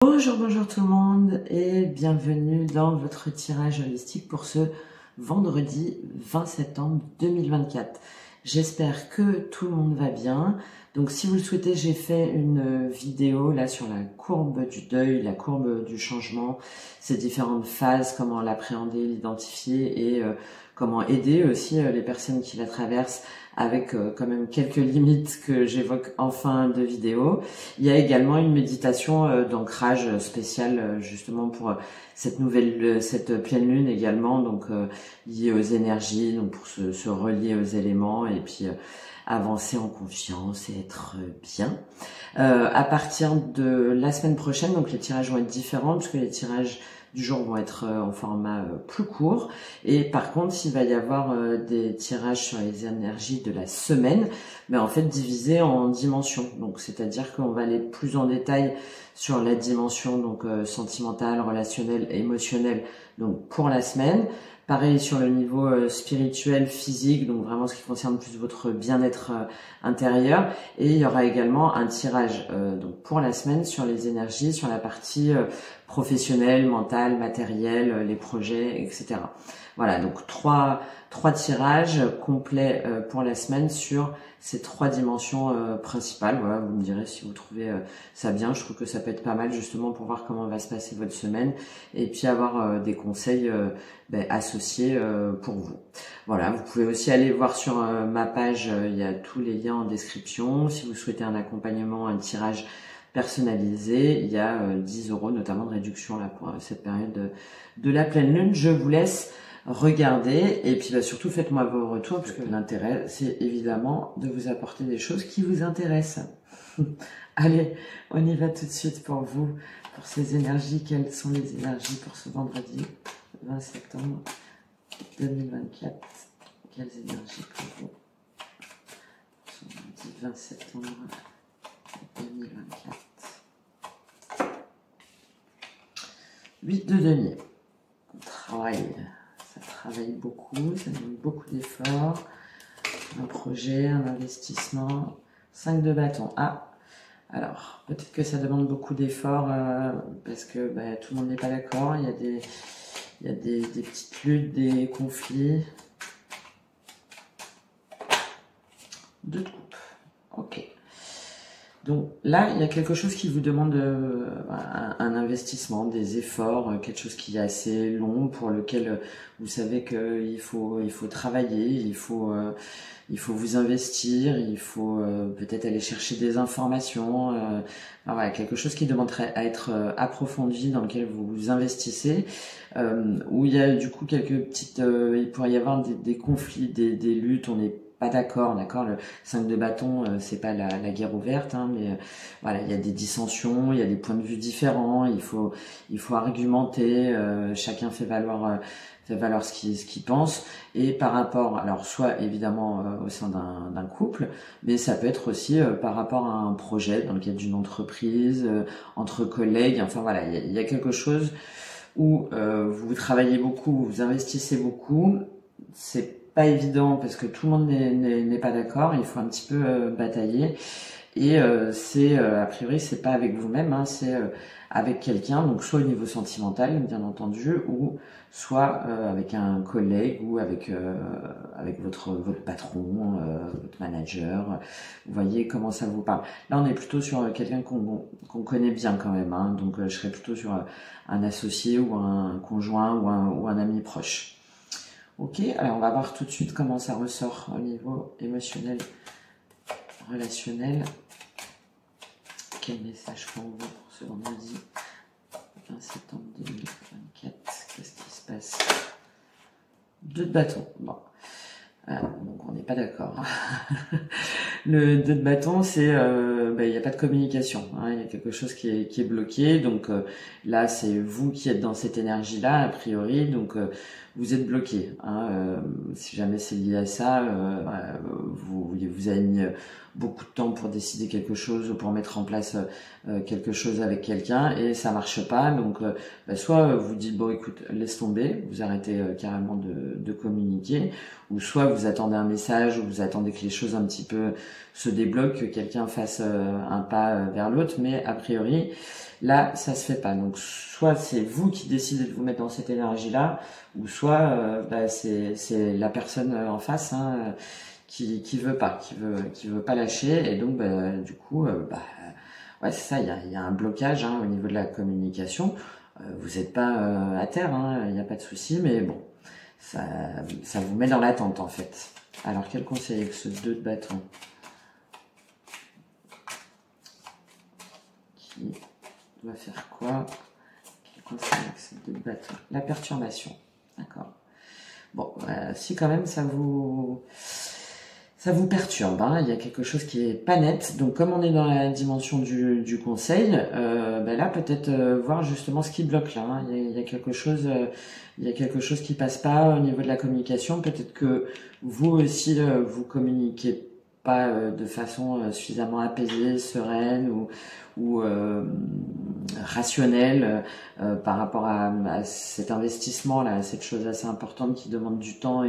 Bonjour, bonjour tout le monde et bienvenue dans votre tirage holistique pour ce vendredi 20 septembre 2024. J'espère que tout le monde va bien. Donc si vous le souhaitez, j'ai fait une vidéo là sur la courbe du deuil, la courbe du changement, ces différentes phases, comment l'appréhender, l'identifier et comment aider aussi les personnes qui la traversent avec quand même quelques limites que j'évoque en fin de vidéo. Il y a également une méditation d'ancrage spéciale justement pour cette pleine lune également, donc liée aux énergies, donc pour se relier aux éléments et puis avancer en confiance et être bien. À partir de la semaine prochaine, donc les tirages vont être différents puisque les tirages du jour vont être en format plus court, et par contre il va y avoir des tirages sur les énergies de la semaine, mais en fait divisés en dimensions. Donc c'est-à-dire qu'on va aller plus en détail sur la dimension donc sentimentale, relationnelle, émotionnelle, donc pour la semaine. Pareil sur le niveau spirituel, physique, donc vraiment ce qui concerne plus votre bien-être intérieur. Et il y aura également un tirage donc pour la semaine sur les énergies, sur la partie professionnelle, mentale, matérielle, les projets, etc. Voilà, donc trois tirages complets pour la semaine sur ces trois dimensions principales. Voilà, vous me direz si vous trouvez ça bien. Je trouve que ça peut être pas mal justement pour voir comment va se passer votre semaine et puis avoir des conseils associés pour vous. Voilà, vous pouvez aussi aller voir sur ma page, il y a tous les liens en description. Si vous souhaitez un accompagnement, un tirage personnalisé, il y a 10 € notamment de réduction là pour cette période de la pleine lune. Je vous laisse regarder et puis surtout faites-moi vos retours parce que l'intérêt c'est évidemment de vous apporter des choses qui vous intéressent. Allez, on y va tout de suite pour vous, pour ces énergies. Quelles sont les énergies pour ce vendredi 20 septembre 2024? Quelles énergies pour vous ce vendredi 20 septembre 2024? 8 de denier. Ça travaille beaucoup, ça demande beaucoup d'efforts. Un projet, un investissement. 5 de bâton. Ah, alors peut-être que ça demande beaucoup d'efforts parce que tout le monde n'est pas d'accord. Il y a des petites luttes, des conflits. 2 de coupe. Ok. Donc là, il y a quelque chose qui vous demande un investissement, des efforts, quelque chose qui est assez long, pour lequel vous savez qu'il faut travailler, il faut vous investir, il faut peut-être aller chercher des informations. Voilà, quelque chose qui demanderait à être approfondi, dans lequel vous vous investissez, où il y a du coup quelques petites... il pourrait y avoir des conflits, des luttes, on n'est pas d'accord, le 5 de bâton, c'est pas la guerre ouverte, hein, mais voilà, il y a des dissensions, il y a des points de vue différents, il faut argumenter, chacun fait valoir ce qu'il pense, et par rapport, alors soit évidemment au sein d'un couple, mais ça peut être aussi par rapport à un projet dans le cadre d'une entreprise, entre collègues, enfin voilà, il y a quelque chose où vous travaillez beaucoup, vous investissez beaucoup, c'est pas évident parce que tout le monde n'est pas d'accord, il faut un petit peu batailler, et c'est a priori c'est pas avec vous-même, hein, c'est avec quelqu'un, donc soit au niveau sentimental bien entendu, ou soit avec un collègue, ou avec votre patron, votre manager. Vous voyez comment ça vous parle. Là on est plutôt sur quelqu'un qu'on connaît bien quand même, hein, donc je serais plutôt sur un associé ou un conjoint ou un ami proche. Ok, alors on va voir tout de suite comment ça ressort au niveau émotionnel, relationnel. Quel message pour vous pour ce vendredi 20 septembre 2024? Qu'est-ce qui se passe? 2 de bâton. Bon. Donc on n'est pas d'accord. Le 2 de bâton, c'est il n'y a pas de communication, hein, il y a quelque chose qui est bloqué, donc là c'est vous qui êtes dans cette énergie là a priori, donc vous êtes bloqué, hein, si jamais c'est lié à ça, vous avez mis beaucoup de temps pour décider quelque chose ou pour mettre en place quelque chose avec quelqu'un et ça marche pas, donc soit vous dites bon écoute laisse tomber, vous arrêtez carrément de communiquer, ou soit vous attendez un message, ou vous attendez que les choses un petit peu se débloquent, que quelqu'un fasse un pas vers l'autre, mais a priori, là, ça se fait pas. Donc, soit c'est vous qui décidez de vous mettre dans cette énergie-là, ou soit c'est la personne en face qui veut pas, qui veut pas lâcher, et donc du coup, ouais, c'est ça. Il y a un blocage au niveau de la communication. Vous n'êtes pas à terre, il n'y a pas de souci, mais bon, ça vous met dans l'attente en fait. Alors, quel conseil avec ce 2 de bâton qui doit faire quoi? Quel conseil avec ce 2 de bâton? La perturbation, d'accord. Bon, si quand même ça vous perturbe, il y a quelque chose qui est pas net. Donc comme on est dans la dimension du conseil, là peut-être voir justement ce qui bloque là. Il y a quelque chose, qui passe pas au niveau de la communication. Peut-être que vous aussi vous communiquez pas de façon suffisamment apaisée, sereine ou rationnelle par rapport à cet investissement là, à cette chose assez importante qui demande du temps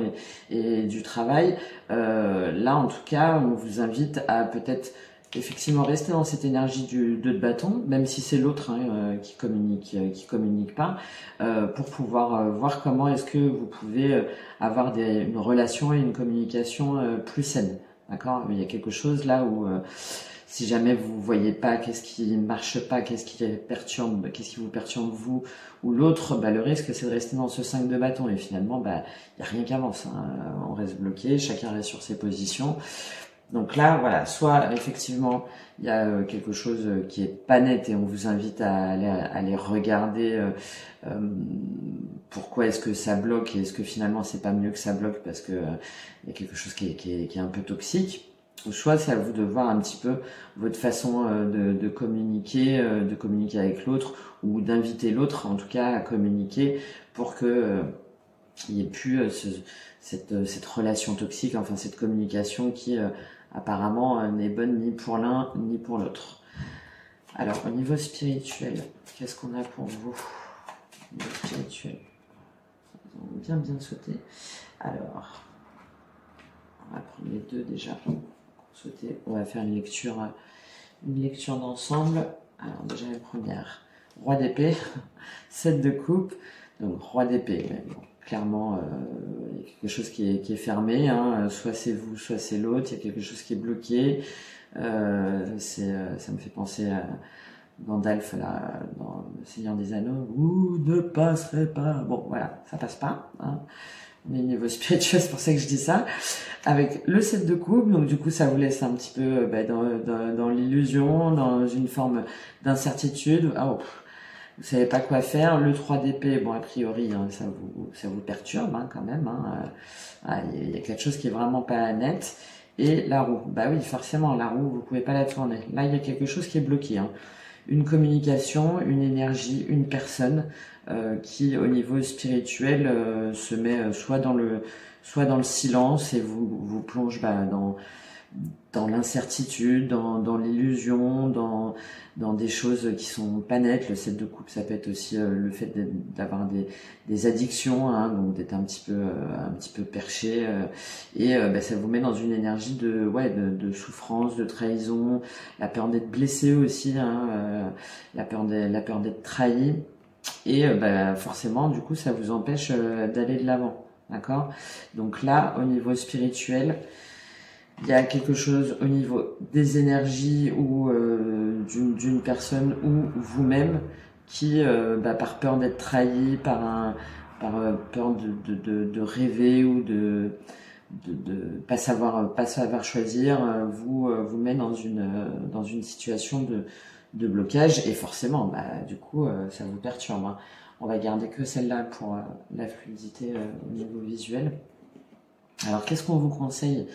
et du travail. Là en tout cas on vous invite à peut-être effectivement rester dans cette énergie du 2 de bâton, même si c'est l'autre qui communique pas, pour pouvoir voir comment est-ce que vous pouvez avoir une relation et une communication plus saine. D'accord? Il y a quelque chose là où si jamais vous voyez pas qu'est-ce qui marche pas, qu'est-ce qui vous perturbe vous ou l'autre, le risque c'est de rester dans ce 5 de bâton et finalement il y a rien qui avance. On reste bloqué, chacun reste sur ses positions. Donc là, voilà, soit effectivement il y a quelque chose qui est pas net et on vous invite à aller regarder pourquoi est-ce que ça bloque et est-ce que finalement c'est pas mieux que ça bloque parce que il y a quelque chose qui est un peu toxique. Ou soit c'est à vous de voir un petit peu votre façon de communiquer avec l'autre ou d'inviter l'autre en tout cas à communiquer pour que il n'y ait plus cette relation toxique, enfin cette communication qui apparemment n'est bonne ni pour l'un ni pour l'autre. Alors au niveau spirituel, qu'est-ce qu'on a pour vous? Au niveau spirituel, bien sauter. Alors, on va prendre les deux déjà. On va faire une lecture d'ensemble. Alors déjà la première, roi d'épée, 7 de coupe, donc roi d'épée. Bon, clairement, il y a quelque chose qui est fermé, soit c'est vous, soit c'est l'autre. Il y a quelque chose qui est bloqué. Ça me fait penser à Gandalf là, dans Le Seigneur des Anneaux. Vous ne passerez pas. Bon, voilà, ça passe pas. On est au niveau spirituel, c'est pour ça que je dis ça. Avec le 7 de coupe, donc du coup ça vous laisse un petit peu dans l'illusion, dans une forme d'incertitude. Vous savez pas quoi faire. Le 3 d'épée, bon a priori ça vous perturbe quand même. Il y a quelque chose qui est vraiment pas net. Et la roue, oui forcément la roue vous pouvez pas la tourner. Là il y a quelque chose qui est bloqué. Une communication, une énergie, une personne qui au niveau spirituel se met soit dans le silence et vous plonge dans l'incertitude, dans l'illusion, dans des choses qui sont pas nettes. Le 7 de coupe, ça peut être aussi le fait d'avoir des addictions, donc d'être un petit peu perché, et ça vous met dans une énergie de souffrance, de trahison, la peur d'être blessé aussi, la peur d'être trahi, et forcément du coup ça vous empêche d'aller de l'avant. D'accord? Donc là, au niveau spirituel, il y a quelque chose au niveau des énergies ou d'une personne ou vous-même qui, par peur d'être trahi, par peur de rêver ou de pas savoir choisir, vous met dans une situation de blocage et forcément, du coup, ça vous perturbe. On va garder que celle-là pour la fluidité au niveau visuel. Alors, qu'est-ce qu'on vous conseille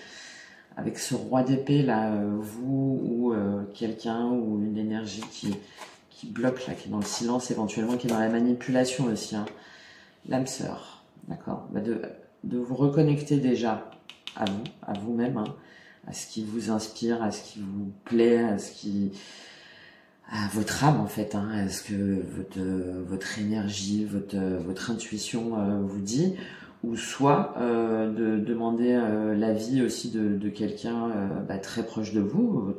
avec ce roi d'épée là, vous ou quelqu'un ou une énergie qui bloque là, qui est dans le silence éventuellement, qui est dans la manipulation aussi, l'âme sœur, d'accord, de vous reconnecter déjà à vous-même, à ce qui vous inspire, à ce qui vous plaît, à votre âme en fait, à ce que votre énergie, votre intuition vous dit, ou soit de demander l'avis aussi de quelqu'un très proche de vous,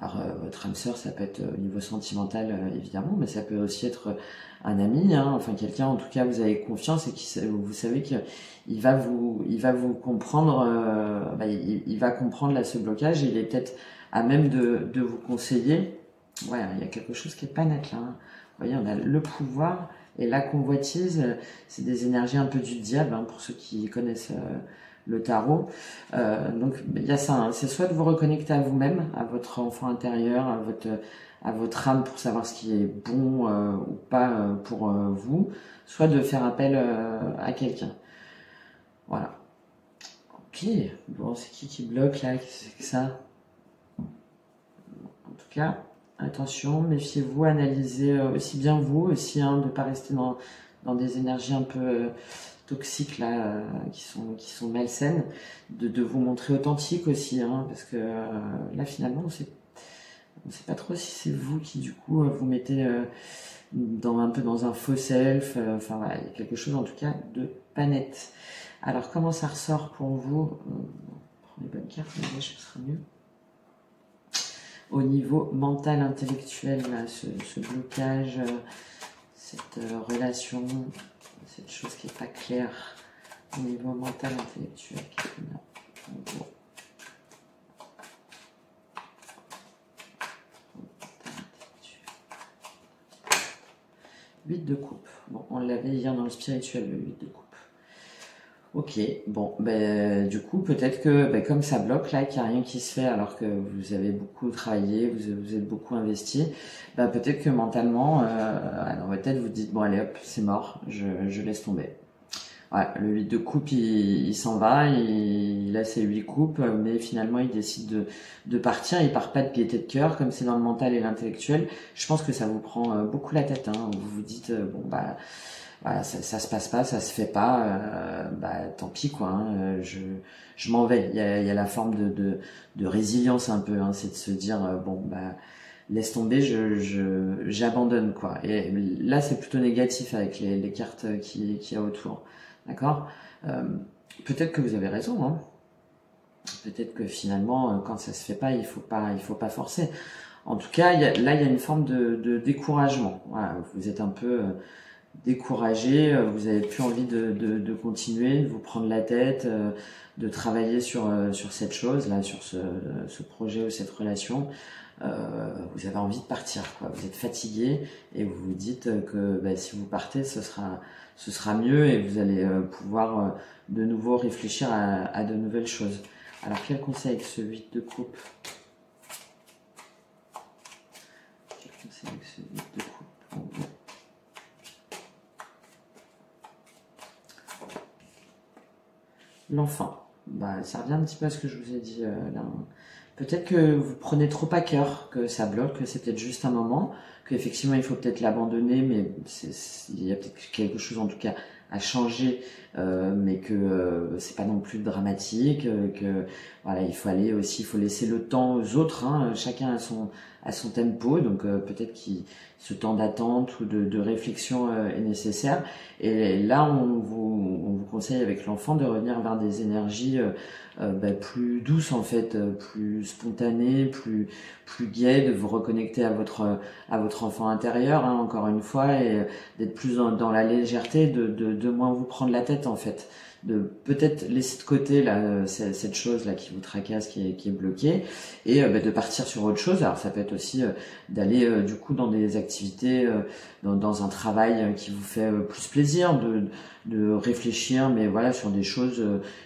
Alors, votre âme sœur, ça peut être au niveau sentimental, évidemment, mais ça peut aussi être un ami, hein, enfin quelqu'un, en tout cas, vous avez confiance et vous savez qu'il va vous comprendre, il va comprendre là ce blocage, et il est peut-être à même de vous conseiller. Ouais, il y a quelque chose qui est pas net là, hein. Vous voyez, on a le pouvoir et la convoitise, c'est des énergies un peu du diable, hein, pour ceux qui connaissent le tarot. Donc il y a ça, hein, c'est soit de vous reconnecter à vous-même, à votre enfant intérieur, à votre âme pour savoir ce qui est bon ou pas pour vous, soit de faire appel à quelqu'un. Voilà. Ok, bon, c'est qui bloque là? Qu'est-ce que c'est que ça? En tout cas, attention, méfiez-vous, analysez aussi bien vous aussi, hein, de ne pas rester dans des énergies un peu toxiques là, qui sont malsaines, de vous montrer authentique aussi, hein, parce que là finalement on sait pas trop si c'est vous qui du coup vous mettez un peu dans un faux self, enfin voilà, il y a quelque chose en tout cas de pas net. Alors comment ça ressort pour vous? Prends les bonnes cartes, mais ce sera mieux. Au niveau mental, intellectuel, là, ce blocage, cette relation, cette chose qui n'est pas claire, au niveau mental, intellectuel, qu'est-ce qu'on a en gros? 8 de coupe. Bon, on l'avait hier dans le spirituel, le 8 de coupe. Ok, bon, ben, du coup, peut-être que comme ça bloque là, qu'il n'y a rien qui se fait alors que vous avez beaucoup travaillé, vous êtes beaucoup investi, peut-être que mentalement, dans votre tête, vous dites, bon allez hop, c'est mort, je laisse tomber. Ouais, le 8 de coupe, il s'en va, il a ses 8 coupes, mais finalement, il décide de partir, il part pas de gaieté de cœur, comme c'est dans le mental et l'intellectuel. Je pense que ça vous prend beaucoup la tête, hein. Vous vous dites, bon voilà, ça se passe pas, ça se fait pas, tant pis quoi, hein, je m'en vais. Il y a la forme de résilience un peu, hein, c'est de se dire laisse tomber, j'abandonne quoi. Et là c'est plutôt négatif avec les cartes qu'il y a autour, d'accord. Peut-être que vous avez raison, hein. Peut-être que finalement quand ça se fait pas, il faut pas forcer. En tout cas, il y a une forme de découragement. Voilà, vous êtes un peu découragé, vous avez plus envie de continuer, de vous prendre la tête, de travailler sur cette chose là, sur ce projet ou cette relation. Vous avez envie de partir, quoi. Vous êtes fatigué et vous vous dites que si vous partez, ce sera mieux et vous allez pouvoir de nouveau réfléchir à de nouvelles choses. Alors quel conseil avec ce 8 de coupe? Quel conseil avec ce 8 de coupe? L'enfant, ça revient un petit peu à ce que je vous ai dit là. Peut-être que vous prenez trop à cœur, que ça bloque, que c'est peut-être juste un moment, qu'effectivement il faut peut-être l'abandonner, mais il y a peut-être quelque chose en tout cas à changer, mais que c'est pas non plus dramatique, que voilà, il faut laisser le temps aux autres, hein, chacun a son tempo, donc peut-être que ce temps d'attente ou de réflexion est nécessaire. Et là, on vous conseille avec l'enfant de revenir vers des énergies plus douces en fait, plus spontanées, plus gaies, de vous reconnecter à votre enfant intérieur, hein, encore une fois, et d'être plus dans la légèreté, de moins vous prendre la tête en fait, de peut-être laisser de côté là cette chose là qui vous tracasse, qui est bloquée, et de partir sur autre chose. Alors ça peut être aussi d'aller du coup dans des activités, dans un travail qui vous fait plus plaisir, de réfléchir, mais voilà, sur des choses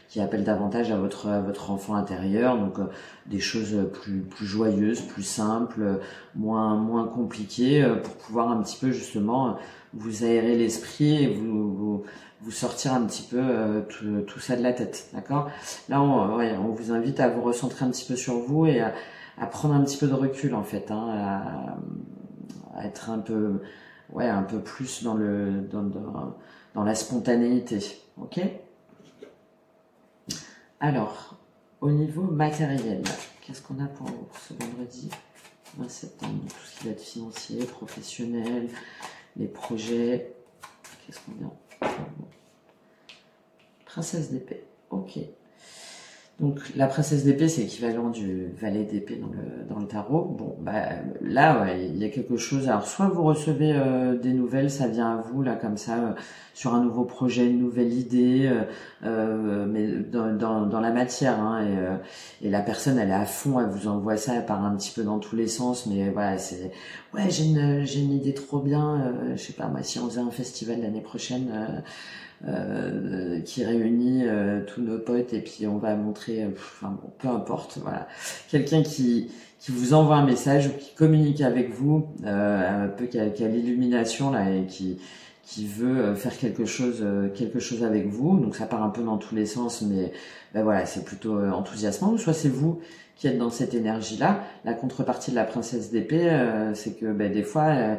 qui appellent davantage à votre enfant intérieur, donc des choses plus joyeuses, plus simples, moins compliquées, pour pouvoir un petit peu justement vous aérer l'esprit et vous sortir un petit peu tout ça de la tête, d'accord. Là on vous invite à vous recentrer un petit peu sur vous et à prendre un petit peu de recul en fait, hein, à être un peu plus dans la spontanéité, ok. Alors, au niveau matériel, qu'est-ce qu'on a pour ce vendredi 20 septembre? Tout ce qui va être financier, professionnel, les projets. Qu'est-ce qu'on a? Princesse d'épée, ok. Donc la princesse d'épée, c'est l'équivalent du valet d'épée dans le tarot. Bon, bah là, ouais, il y a quelque chose. Alors soit vous recevez des nouvelles, ça vient à vous là comme ça, sur un nouveau projet, une nouvelle idée, mais dans la matière. Hein, et la personne, elle est à fond, elle vous envoie ça, elle part un petit peu dans tous les sens, mais voilà, c'est ouais, j'ai une idée trop bien. Je sais pas, moi, si on faisait un festival l'année prochaine. Qui réunit tous nos potes et puis on va montrer, enfin bon, peu importe, voilà, quelqu'un qui vous envoie un message ou qui communique avec vous, un peu qui a l'illumination là et qui veut faire quelque chose avec vous. Donc ça part un peu dans tous les sens, mais ben voilà, c'est plutôt enthousiasmant. Soit c'est vous qui êtes dans cette énergie-là. La contrepartie de la princesse d'épée, c'est que ben, des fois,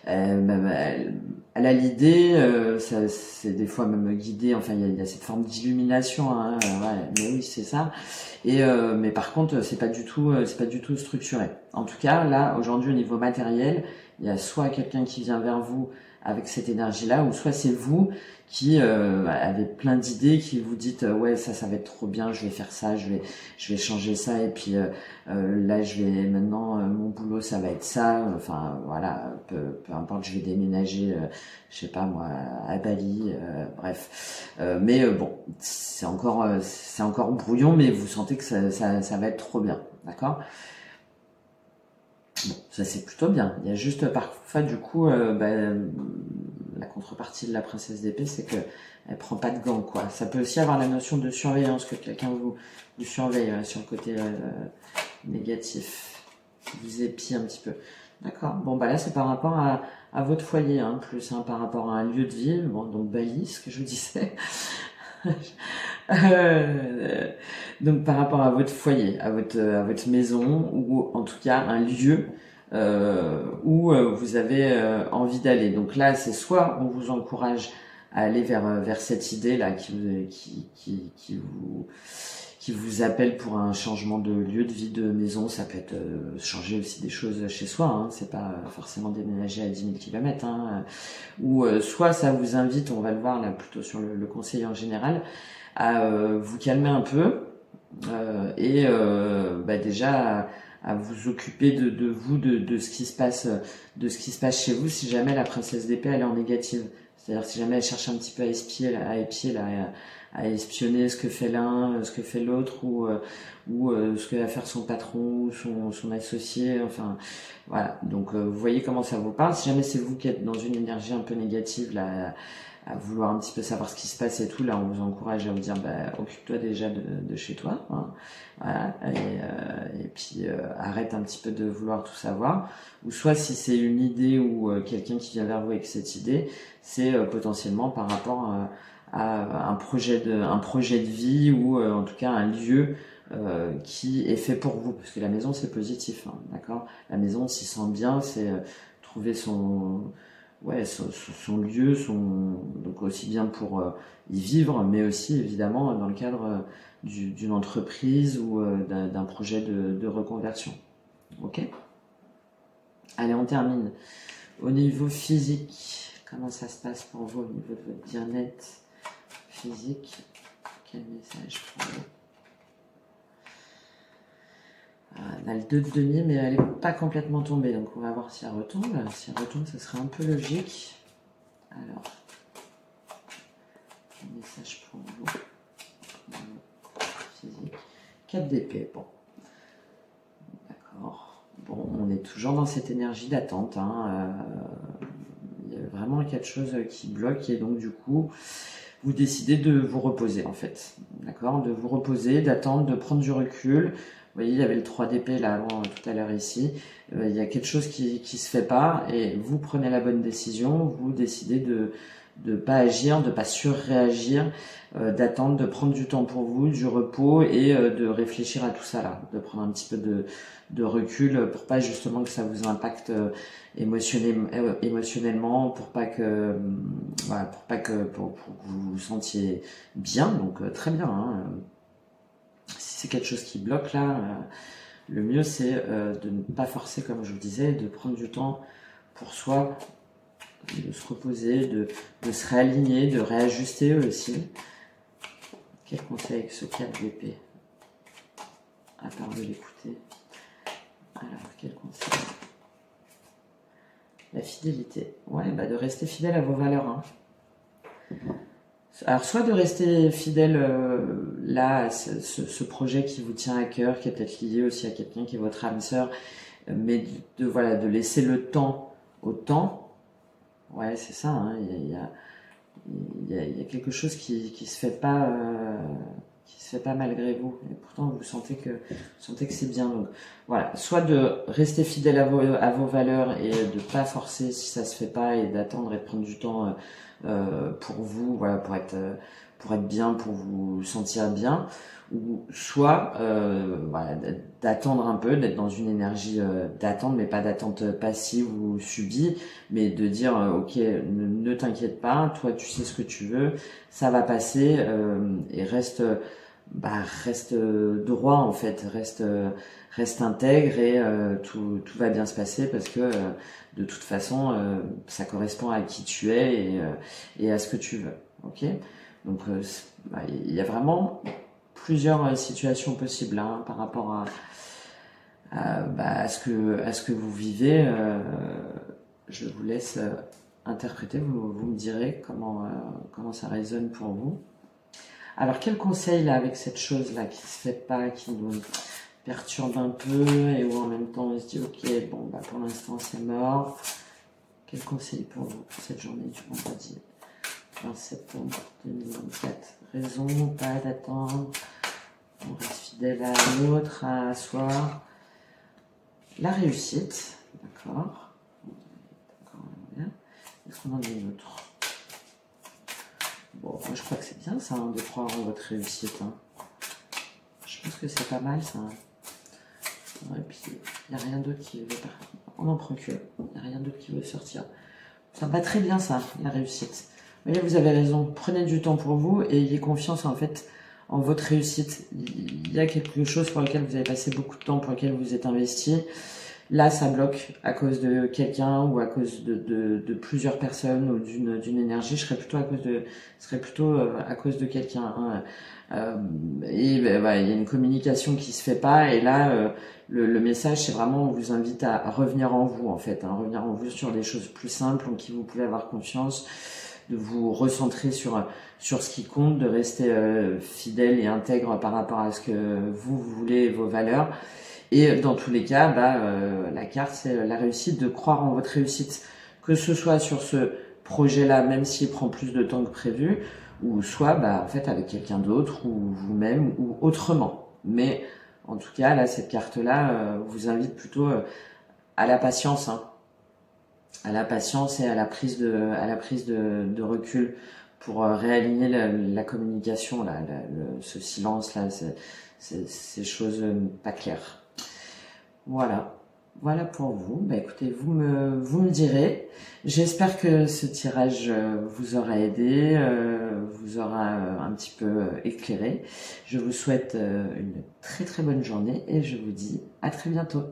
elle a l'idée, c'est des fois même guidé. Enfin, il y a cette forme d'illumination. Hein, ouais, mais oui, c'est ça. Et mais par contre, c'est pas du tout structuré. En tout cas, là, aujourd'hui, au niveau matériel, il y a soit quelqu'un qui vient vers vous avec cette énergie-là, ou soit c'est vous qui avez plein d'idées, qui vous dites ouais ça va être trop bien, je vais faire ça, je vais changer ça, et puis là je vais maintenant mon boulot ça va être ça, enfin voilà, peu importe, je vais déménager, je sais pas moi, à Bali, bref, mais bon c'est encore brouillon, mais vous sentez que ça va être trop bien, d'accord? Bon, ça c'est plutôt bien. Il y a juste parfois du coup, la contrepartie de la princesse d'épée, c'est que elle prend pas de gants, quoi. Ça peut aussi avoir la notion de surveillance, que quelqu'un vous surveille sur le côté négatif, qui vous épie un petit peu. D'accord. Bon bah là c'est par rapport à votre foyer, hein, plus hein, par rapport à un lieu de vie. Bon donc Bali, ce que je vous disais. Donc par rapport à votre foyer, à votre maison, ou en tout cas un lieu où vous avez envie d'aller. Donc là, c'est soit on vous encourage à aller vers cette idée là qui vous appelle pour un changement de lieu de vie, de maison. Ça peut être changer aussi des choses chez soi, hein, c'est pas forcément déménager à 10 000 km, hein, ou soit ça vous invite, on va le voir là plutôt sur le conseil en général, à vous calmer un peu et déjà à vous occuper de vous, de ce qui se passe chez vous, si jamais la princesse d'épée elle est en négative. C'est-à-dire si jamais elle cherche un petit peu à espionner ce que fait l'un, ce que fait l'autre, ou ce que va faire son patron ou son associé, enfin voilà. Donc vous voyez comment ça vous parle. Si jamais c'est vous qui êtes dans une énergie un peu négative là, à vouloir un petit peu savoir ce qui se passe et tout, là on vous encourage à vous dire occupe-toi déjà de chez toi, hein, voilà, et puis arrête un petit peu de vouloir tout savoir. Ou soit si c'est une idée ou quelqu'un qui vient vers vous avec cette idée, c'est potentiellement par rapport à un projet de vie, ou en tout cas un lieu qui est fait pour vous, parce que la maison c'est positif, hein, d'accord, la maison on s'y sent bien, c'est trouver son lieu, donc aussi bien pour y vivre, mais aussi évidemment dans le cadre d'une entreprise ou d'un projet de reconversion. Ok? Allez, on termine. Au niveau physique, comment ça se passe pour vous au niveau de votre bien-être physique? Quel message pour vous? On a le 2 de denier, mais elle n'est pas complètement tombée, donc on va voir si elle retombe. Si elle retombe, ça serait un peu logique. Alors, un message pour vous. Physique. 4 d'épée, bon. D'accord. Bon, on est toujours dans cette énergie d'attente. Hein. Il y a vraiment quelque chose qui bloque, et donc du coup, vous décidez de vous reposer en fait. D'accord, de vous reposer, d'attendre, de prendre du recul. Vous voyez, il y avait le 3 d'épée là avant, tout à l'heure ici. Il y a quelque chose qui se fait pas, et vous prenez la bonne décision. Vous décidez de pas agir, de pas surréagir, d'attendre, de prendre du temps pour vous, du repos, et de réfléchir à tout ça là, de prendre un petit peu de recul pour pas justement que ça vous impacte émotionnellement, pour que vous vous sentiez bien. Donc très bien, hein. Si c'est quelque chose qui bloque là, le mieux c'est de ne pas forcer, comme je vous disais, de prendre du temps pour soi, de se reposer, de se réaligner, de réajuster aussi. Quel conseil avec ce 4 d'épée? à part de l'écouter. Alors, quel conseil? La fidélité. Ouais, bah de rester fidèle à vos valeurs. Hein. Alors, soit de rester fidèle là à ce projet qui vous tient à cœur, qui est peut-être lié aussi à quelqu'un qui est votre âme sœur, mais voilà, de laisser le temps au temps. Ouais, c'est ça. Hein, il y a quelque chose qui se fait pas. Qui se fait pas malgré vous, et pourtant vous sentez que c'est bien. Donc voilà, soit de rester fidèle à vos valeurs et de pas forcer si ça se fait pas et d'attendre et de prendre du temps pour vous, voilà, pour être bien, pour vous sentir bien, ou soit voilà, d'attendre un peu, d'être dans une énergie d'attente, mais pas d'attente passive ou subie, mais de dire ok, ne t'inquiète pas, toi tu sais ce que tu veux, ça va passer, et reste droit en fait, reste intègre, et tout va bien se passer, parce que de toute façon ça correspond à qui tu es et à ce que tu veux. Ok, donc il y a vraiment plusieurs situations possibles hein, par rapport à ce que vous vivez. Je vous laisse interpréter, vous me direz comment ça résonne pour vous. Alors, quel conseil là avec cette chose là qui se fait pas, qui nous perturbe un peu, et où en même temps on se dit ok, bon bah pour l'instant c'est mort. Quel conseil pour vous pour cette journée du vendredi 20 septembre 2024? Raison, pas d'attendre, on reste fidèle à l'autre, à soi. La réussite, d'accord. Est-ce qu'on en a une autre? Bon, moi je crois que c'est bien ça, hein, de croire en votre réussite. Hein. Je pense que c'est pas mal ça. Et puis, il n'y a rien d'autre qui veut pas. On en procure. Il n'y a rien d'autre qui veut sortir. Ça va très bien ça, la réussite. Vous voyez, vous avez raison. Prenez du temps pour vous et ayez confiance en fait en votre réussite. Il y a quelque chose pour lequel vous avez passé beaucoup de temps, pour lequel vous êtes investi. Là, ça bloque à cause de quelqu'un ou à cause de plusieurs personnes ou d'une énergie. Ce serait plutôt à cause de quelqu'un. Hein. Et il y a une communication qui se fait pas. Et là, le message, c'est vraiment, on vous invite à revenir en vous, en fait, hein, revenir en vous sur des choses plus simples en qui vous pouvez avoir confiance, de vous recentrer sur ce qui compte, de rester fidèle et intègre par rapport à ce que vous voulez, vos valeurs. Et dans tous les cas, la carte, c'est la réussite, de croire en votre réussite, que ce soit sur ce projet-là, même s'il prend plus de temps que prévu, ou soit en fait avec quelqu'un d'autre, ou vous-même, ou autrement. Mais en tout cas, là, cette carte-là vous invite plutôt à la patience, hein, à la patience et à la prise de recul pour réaligner la communication, ce silence-là, ces choses pas claires. Voilà pour vous. Écoutez, vous me direz. J'espère que ce tirage vous aura aidé, vous aura un petit peu éclairé. Je vous souhaite une très très bonne journée et je vous dis à très bientôt.